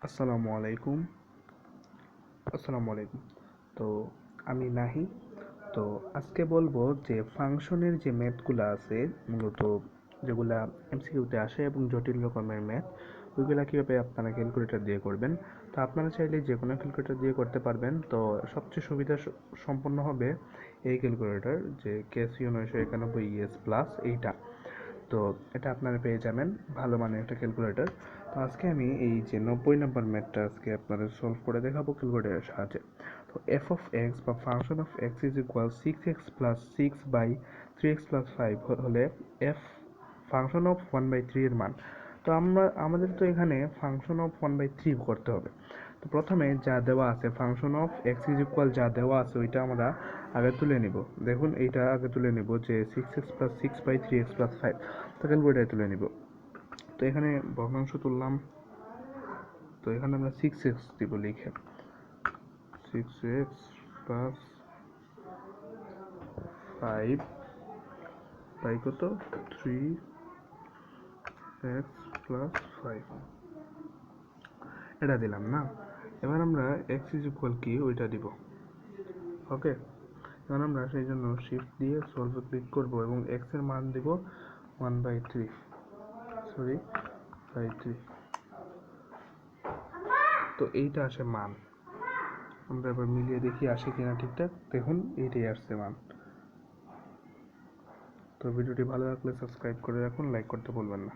আসসালামু আলাইকুম। আসসালামু আলাইকুম। তো আমি নাহি। তো আজকে বলবো যে ফাংশনের যে ম্যাথগুলো আছে, মূলত যেগুলা এমসিকিউতে আসে এবং জটিল রকমের ম্যাথ, ওইগুলা কীভাবে আপনারা ক্যালকুলেটর দিয়ে করবেন। তো আপনারা চাইলে যে কোনো ক্যালকুলেটর দিয়ে করতে পারবেন। তো সবচেয়ে সুবিধা সম্পন্ন হবে এই ক্যালকুলেটর, যে ক্যাসিও 991 প্লাস এইটা। তো এটা আপনারা পেয়ে যাবেন, ভালো মানের একটা ক্যালকুলেটর। তো আজকে আমি এই যে 90 নম্বর ম্যাথটা আজকে আপনাদের সলভ করে দেখাবো ক্যালকুলেটরের সাহায্যে। তো এফ অফ এক্স বা function of x is equal 6x plus 6/3x plus 5 হলে এফ ফাংশন অফ 1/3 এর মান। তো আমাদের তো এখানে ফাংশন অফ 1/3 করতে হবে। তো প্রথমে যা দেওয়া আছে function of x is equal যা দেওয়া আছে ওইটা আমরা আগে তুলে নিব। দেখুন এইটা আগে তুলে নিব যে 6x প্লাস 6/3x প্লাস 5, তো ক্যালকুলেটারে তুলে নিব। তো এখানে ভগ্নাংশ তুললাম। তো এখানে আমরা 6x দিব লিখে, 6x প্লাস 5 বাই কত 3x প্লাস 5, এটা দিলাম না। এবার আমরা x ইজ ইকুয়াল কি ওইটা দিব। ওকে, এবার আমরা সেই জন্য শিফট দিয়ে সলভে ক্লিক করব এবং x এর মান দিব 1/3, বাই 3। তো এইটা আসে মান। আমরা এবার মিলিয়ে দেখি আসে কিনা ঠিকঠাক। দেখুন এইটাই আসছে মান। তো ভিডিওটি ভালো লাগলে সাবস্ক্রাইব করে রাখুন, লাইক করতে ভুলবেন না।